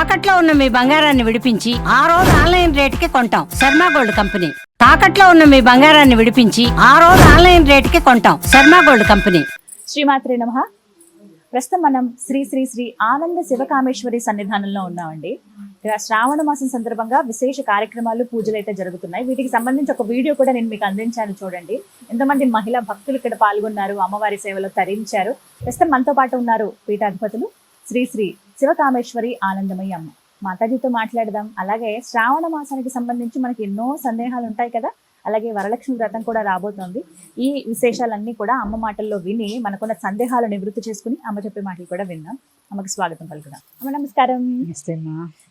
తాకట్లో ఉన్న మీ బంగారాన్ని విడిపించి ఆ రోజు ఆన్లైన్ రేటుకి కొంటాం. Sharma gold company. తాకట్లో ఉన్న మీ బంగారాన్ని విడిపించి ఆ రోజు ఆన్లైన్ రేటుకి కొంటాం. Sharma gold company. శ్రీమాత్రే నమః. ప్రస్తుతం మనం శ్రీ శ్రీ శ్రీ ఆనంద శివకామేశ్వరి సన్నిధానంలో ఉన్నామండి. ఇక్కడ శ్రావణ మాసం సందర్భంగా విశేష కార్యక్రమాలు, పూజలు అయితే జరుగుతున్నాయి. వీటికి సంబంధించి ఒక వీడియో కూడా నేను మీకు అందించాను, చూడండి. ఎంతమంది మహిళా భక్తులు ఇక్కడ పాల్గొన్నారు, అమ్మవారి సేవలో తరించారు. ప్రస్తుతం మనతో పాటు ఉన్నారు పీఠాధిపతులు శ్రీ శ్రీ శివకామేశ్వరి ఆనందమయ్య అమ్మ. మాతాజీతో మాట్లాడదాం. అలాగే శ్రావణ మాసానికి సంబంధించి మనకి ఎన్నో సందేహాలు ఉంటాయి కదా, అలాగే వరలక్ష్మి వ్రతం కూడా రాబోతోంది. ఈ విశేషాలన్నీ కూడా అమ్మ మాటల్లో విని మనకున్న సందేహాలు నివృత్తి చేసుకుని అమ్మ చెప్పే మాటలు కూడా విందాం. అమ్మకి స్వాగతం పలుకుదాం. అమ్మ నమస్కారం.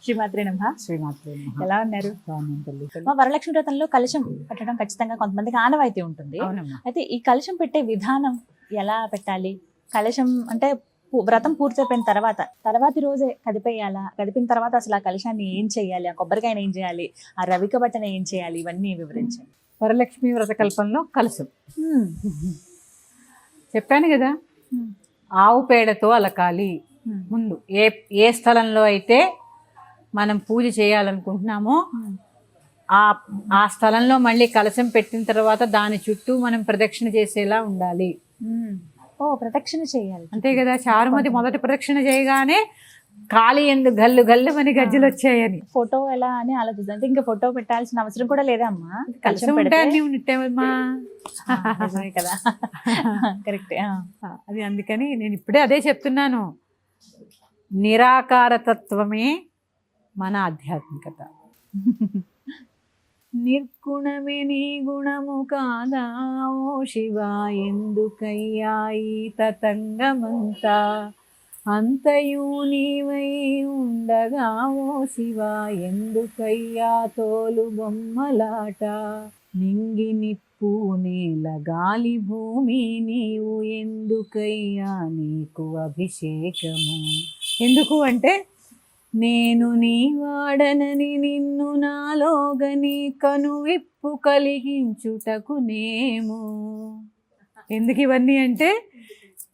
శ్రీమాత్రే నమః. ఎలా ఉన్నారు? మా వరలక్ష్మి వ్రతంలో కలశం పెట్టడం ఖచ్చితంగా కొంతమందికి ఆనవాయితీ ఉంటుంది. అయితే ఈ కలశం పెట్టే విధానం ఎలా పెట్టాలి? కలశం అంటే వ్రతం పూర్తయిపోయిన తర్వాతి రోజే కదిపేయాలా? కదిపిన తర్వాత అసలు ఆ కలశాన్ని ఏం చేయాలి? ఆ కొబ్బరికాయని ఏం చేయాలి? ఆ రవిక బట్టను ఏం చేయాలి? ఇవన్నీ వివరించండి. వరలక్ష్మి వ్రత కల్పంలో కలశం చెప్పాను కదా, ఆవు పేడతో అలకాలి. ముందు ఏ స్థలంలో అయితే మనం పూజ చేయాలనుకుంటున్నామో ఆ స్థలంలో మళ్ళీ కలశం పెట్టిన తర్వాత దాని చుట్టూ మనం ప్రదక్షిణ చేసేలా ఉండాలి. ప్రదక్షిణ చేయాలి అంతే కదా. చారుమతి మొదటి ప్రదక్షిణ చేయగానే ఖాళీ ఎందుకు గల్లు గల్లు అని గజ్జలు వచ్చాయని ఫోటో ఎలా అని ఆలోచిస్తాను. ఇంకా ఫోటో పెట్టాల్సిన అవసరం కూడా లేదమ్మా. కలశం ఉంటేమా కదా, కరెక్ట్. అది అందుకని నేను ఇప్పుడే అదే చెప్తున్నాను. నిరాకారతత్వమే మన ఆధ్యాత్మికత. నిర్గుణమే నీ గుణము కాదా ఓ శివ, ఎందుకయ్యా ఈ తతంగమంతా, అంతయు నీవై ఉండగా ఓ శివ, ఎందుకయ్యా తోలు బొమ్మలాట, నింగి నిప్పు నేల గాలి భూమి నీవు, ఎందుకయ్యా నీకు అభిషేకము. ఎందుకు అంటే నేను నీ వాడనని నిన్ను నాలోగని కనువిప్పు కలిగించుటకు నేము. ఎందుకు ఇవన్నీ అంటే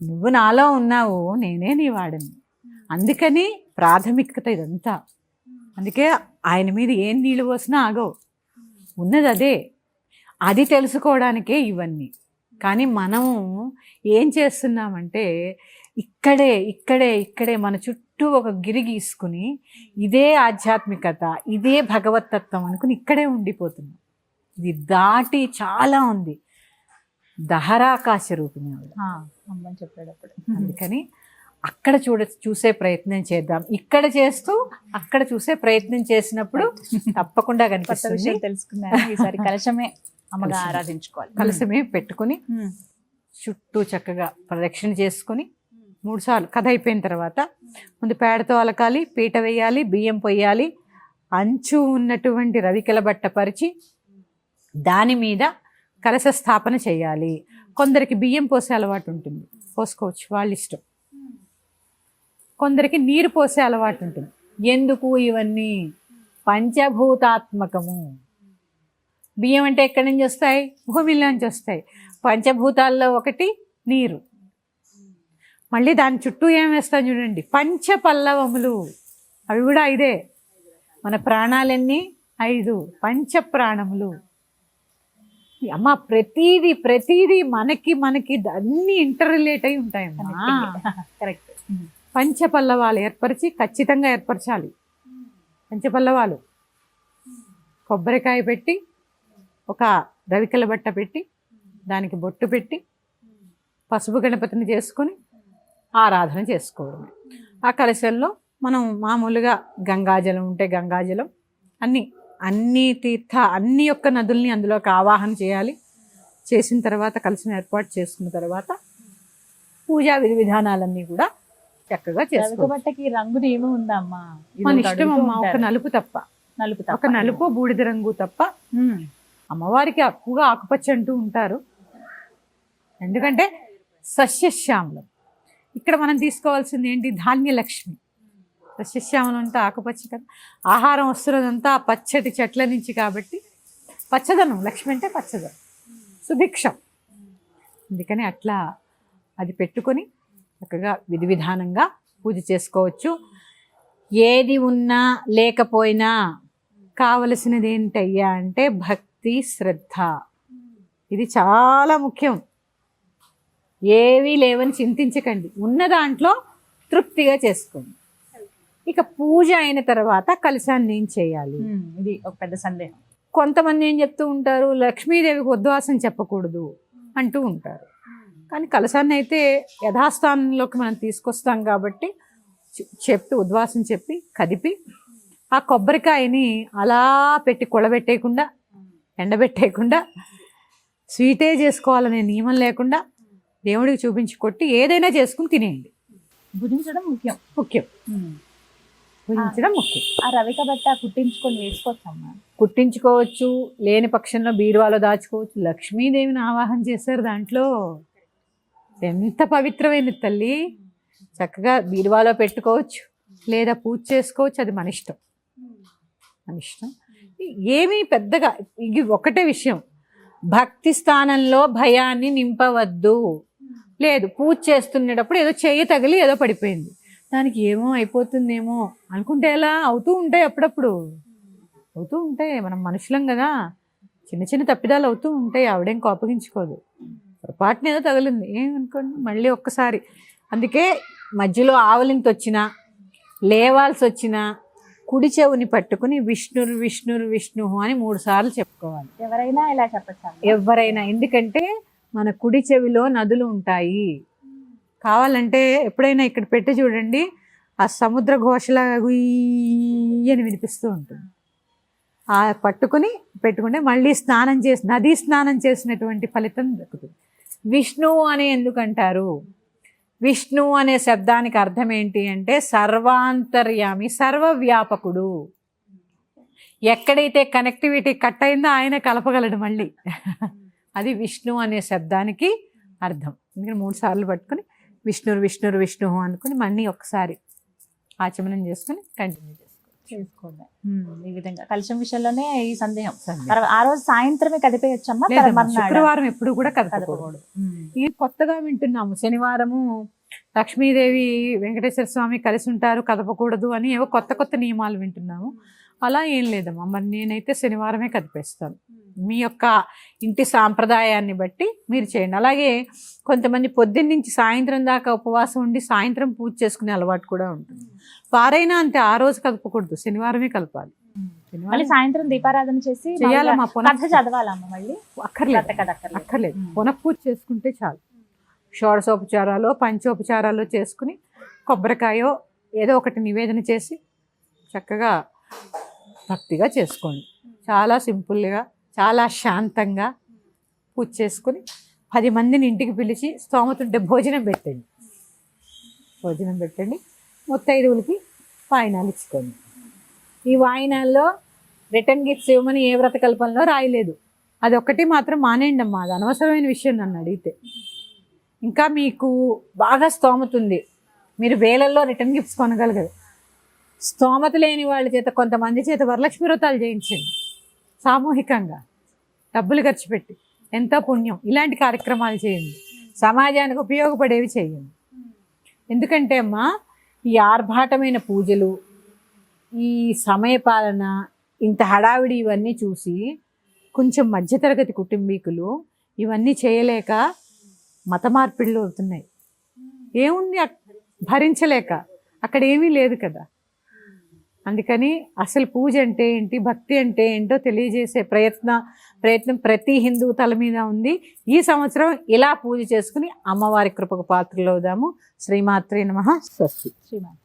నువ్వు నాలో ఉన్నావు, నేనే నీ వాడని. అందుకని ప్రాథమికత ఇదంతా. అందుకే ఆయన మీద ఏం నీళ్ళు పోసినా ఆగవు, ఉన్నది అదే. అది తెలుసుకోవడానికే ఇవన్నీ. కానీ మనము ఏం చేస్తున్నామంటే ఇక్కడే ఇక్కడే ఇక్కడే మన చుట్టూ ఒక గిరి గీసుకుని ఇదే ఆధ్యాత్మికత, ఇదే భగవతత్వం అనుకుని ఇక్కడే ఉండిపోతున్నాం. ఇది దాటి చాలా ఉంది. దహరాకాశ రూపిణి అమ్మని చెప్పేటప్పుడు. అందుకని అక్కడ చూసే ప్రయత్నం చేద్దాం. ఇక్కడ చేస్తూ అక్కడ చూసే ప్రయత్నం చేసినప్పుడు తప్పకుండా కనిపిస్తుంది. తెలుసుకున్నాను. ఈసారి కలశమే అమ్మగా ఆరాధించుకోవాలి. కలశమే పెట్టుకుని చుట్టూ చక్కగా ప్రదక్షిణ చేసుకుని 3 సార్లు కథ అయిపోయిన తర్వాత ముందు పేడతో అలకాలి, పీట వేయాలి, బియ్యం పొయ్యాలి, అంచు ఉన్నటువంటి రవికెల బట్ట పరిచి దాని మీద కలశ స్థాపన చేయాలి. కొందరికి బియ్యం పోసే అలవాటు ఉంటుంది, పోసుకోవచ్చు, వాళ్ళ ఇష్టం. కొందరికి నీరు పోసే అలవాటు ఉంటుంది. ఎందుకు ఇవన్నీ? పంచభూతాత్మకము. బియ్యం అంటే ఎక్కడి నుంచి వస్తాయి? భూమిలో నుంచి వస్తాయి. పంచభూతాల్లో ఒకటి నీరు. మళ్ళీ దాని చుట్టూ ఏం వేస్తాం చూడండి, పంచపల్లవములు. అవి కూడా 5. మన ప్రాణాలన్నీ 5 పంచప్రాణములు. అమ్మ ప్రతీది మనకి అన్ని ఇంటర్ రిలేట్ అయి ఉంటాయమ్మా. కరెక్ట్. పంచపల్లవాలు ఏర్పరిచి ఖచ్చితంగా ఏర్పరచాలి. పంచపల్లవాలు కొబ్బరికాయ పెట్టి, ఒక రవికల బట్ట పెట్టి, దానికి బొట్టు పెట్టి, పసుపు గణపతిని చేసుకొని ఆరాధన చేసుకోవడం. ఆ కలశంలో మనం మామూలుగా గంగాజలం ఉంటే గంగాజలం, అన్ని యొక్క నదుల్ని అందులోకి ఆవాహన చేయాలి. చేసిన తర్వాత కలశం ఏర్పాటు చేసుకున్న తర్వాత పూజా విధి విధానాలన్నీ కూడా చక్కగా చేసుకోవాలి. బట్టకి రంగు ఏమో ఉందమ్మా, మన ఇష్టం అమ్మా. ఒక నలుపు తప్ప, ఒక నలుపు బూడిద రంగు తప్ప. అమ్మవారికి ఎక్కువగా ఆకుపచ్చ అంటూ ఉంటారు, ఎందుకంటే సస్యశ్యామలం. ఇక్కడ మనం తీసుకోవాల్సింది ఏంటి? ధాన్యలక్ష్మి. సస్యశ్యామలం అంటే ఆకుపచ్చ కదా, ఆహారం వస్తున్నదంతా పచ్చటి చెట్ల నుంచి కాబట్టి పచ్చదనం. లక్ష్మి అంటే పచ్చదనం, సుభిక్షం. అందుకని అట్లా అది పెట్టుకొని చక్కగా విధి విధానంగా పూజ చేసుకోవచ్చు. ఏది ఉన్నా లేకపోయినా కావలసినది ఏంటయ్యా అంటే భక్తి, శ్రద్ధ. ఇది చాలా ముఖ్యం. ఏవీ లేవని చింతించకండి, ఉన్న దాంట్లో తృప్తిగా చేసుకోండి. ఇక పూజ అయిన తర్వాత కలశాన్ని ఏం చేయాలి? ఇది ఒక పెద్ద సందేహం. కొంతమంది ఏం చెప్తూ ఉంటారు, లక్ష్మీదేవికి ఉద్వాసం చెప్పకూడదు అంటూ ఉంటారు. కానీ కలశాన్ని అయితే యథాస్థానంలోకి మనం తీసుకొస్తాం కాబట్టి చెప్పి ఉద్వాసం చెప్పి కదిపి ఆ కొబ్బరికాయని అలా పెట్టి కొడబెట్టేయకుండా, ఎండబెట్టేయకుండా, స్వీటే చేసుకోవాలనే నియమం లేకుండా దేవుడికి చూపించి కొట్టి ఏదైనా చేసుకుని తినేయండి. భుజించడం ముఖ్యం. భుజించడం ముఖ్యం. ఆ రవిక బట్ట కుట్టించుకొని వేసుకోవచ్చమ్మా? కుట్టించుకోవచ్చు, లేని పక్షంలో బీరువాలో దాచుకోవచ్చు. లక్ష్మీదేవిని ఆవాహన చేశారు దాంట్లో. ఎంత పవిత్రమైన తల్లి. చక్కగా బీరువాలో పెట్టుకోవచ్చు, లేదా పూజ చేసుకోవచ్చు. అది మన ఇష్టం, మన ఇష్టం. ఏమీ పెద్దగా ఇది ఒకటే విషయం, భక్తి స్థానంలో భయాన్ని నింపవద్దు. లేదు, పూజ చేస్తున్నప్పుడు ఏదో చెయ్యి తగిలి ఏదో పడిపోయింది, దానికి ఏమో అయిపోతుందేమో అనుకుంటే ఎలా? అవుతూ ఉంటాయి, అప్పుడప్పుడు అవుతూ ఉంటాయి. మనం మనుషులం కదా, చిన్న చిన్న తప్పిదాలు అవుతూ ఉంటాయి. ఆవిడేం కోపగించుకోదు. పొరపాటున ఏదో తగిలింది ఏమనుకోండి, మళ్ళీ ఒక్కసారి. అందుకే మధ్యలో ఆవలింత వచ్చినా, లేవాల్సి వచ్చినా కుడి చెవుని పట్టుకుని విష్ణురు విష్ణురు విష్ణు అని 3 సార్లు చెప్పుకోవాలి. ఎవరైనా ఇలా చెప్పచ్చు? ఎవరైనా. ఎందుకంటే మన కుడి చెవిలో నదులు ఉంటాయి. కావాలంటే ఎప్పుడైనా ఇక్కడ పెట్టి చూడండి, ఆ సముద్ర ఘోషలాగా అని వినిపిస్తూ ఉంటుంది. ఆ పట్టుకుని పెట్టుకుంటే మళ్ళీ స్నానం చేసి, నదీ స్నానం చేసినటువంటి ఫలితం దక్కుతుంది. విష్ణు అని ఎందుకంటారు? విష్ణు అనే శబ్దానికి అర్థం ఏంటి అంటే సర్వాంతర్యామి, సర్వవ్యాపకుడు. ఎక్కడైతే కనెక్టివిటీ కట్ అయిందో ఆయన కలపగలడు మళ్ళీ. అది విష్ణు అనే శబ్దానికి అర్థం. ఎందుకంటే 3 సార్లు పట్టుకుని విష్ణురు విష్ణురు విష్ణు అనుకుని మళ్ళీ ఒక్కసారి ఆచమనం చేసుకుని కంటిన్యూ చేసుకోండి. ఈ విధంగా కలశం విషయంలోనే ఈ సందేహం. ఆ రోజు సాయంత్రమే కదిపేయచ్చమ్మా? శుక్రవారం ఎప్పుడు కూడా కదపకూడదు. ఇది కొత్తగా వింటున్నాము. శనివారము లక్ష్మీదేవి వెంకటేశ్వర స్వామి కలిసి ఉంటారు, కదపకూడదు అని ఏవో కొత్త కొత్త నియమాలు వింటున్నాము. అలా ఏం లేదమ్మా. మరి నేనైతే శనివారమే కదిపేస్తాను. మీ యొక్క ఇంటి సాంప్రదాయాన్ని బట్టి మీరు చేయండి. అలాగే కొంతమంది పొద్దున్న నుంచి సాయంత్రం దాకా ఉపవాసం ఉండి సాయంత్రం పూజ చేసుకునే అలవాటు కూడా ఉంటుంది. వారైనా అంతే, ఆ రోజు కలపకూడదు, శనివారమే కలపాలి. మళ్ళీ సాయంత్రం దీపారాధన చేసి చేయాలమ్మా. చదవాలమ్మా? మళ్ళీ అక్కర్లేదు, పునఃపూజ చేసుకుంటే చాలు. షోడశోపచారాలు, పంచోపచారాలు చేసుకుని కొబ్బరికాయో ఏదో ఒకటి నివేదన చేసి చక్కగా భక్తిగా చేసుకోండి. చాలా సింపుల్గా, చాలా శాంతంగా పూజ చేసుకుని 10 మందిని ఇంటికి పిలిచి స్తోమత ఉంటే భోజనం పెట్టండి. ముత్తైదువులకి వాయినాలు ఇచ్చుకోండి. ఈ వాయినాల్లో రిటర్న్ గిఫ్ట్స్ ఇవ్వమని ఏ వ్రతకల్పనలో రాయలేదు. అది ఒక్కటి మాత్రం మానేయండి అమ్మా, అది అనవసరమైన విషయం నన్ను అడిగితే. ఇంకా మీకు బాగా స్తోమత ఉంది, మీరు వేలల్లో రిటర్న్ గిఫ్ట్స్ కొనగలగదు. స్తోమత లేని వాళ్ళ చేత, కొంతమంది చేత వరలక్ష్మి వ్రతాలు చేయించండి సామూహికంగా, డబ్బులు ఖర్చు పెట్టి. ఎంతో పుణ్యం. ఇలాంటి కార్యక్రమాలు చేయండి, సమాజానికి ఉపయోగపడేవి చేయండి. ఎందుకంటే అమ్మా, ఈ ఆర్భాటమైన పూజలు, ఈ సమయపాలన, ఇంత హడావిడి ఇవన్నీ చూసి కొంచెం మధ్యతరగతి కుటుంబీకులు ఇవన్నీ చేయలేక మత మార్పిడులు అవుతున్నాయి. ఏముంది భరించలేక, అక్కడ ఏమీ లేదు కదా. అందుకని అసలు పూజ అంటే ఏంటి, భక్తి అంటే ఏంటో తెలియజేసే ప్రయత్నం ప్రతి హిందువు తల మీద ఉంది. ఈ సంవత్సరం ఇలా పూజ చేసుకుని అమ్మవారి కృపకు పాత్రలు అవుదాము. శ్రీమాత్రే నమః. స్వస్తి. శ్రీమాత్రే.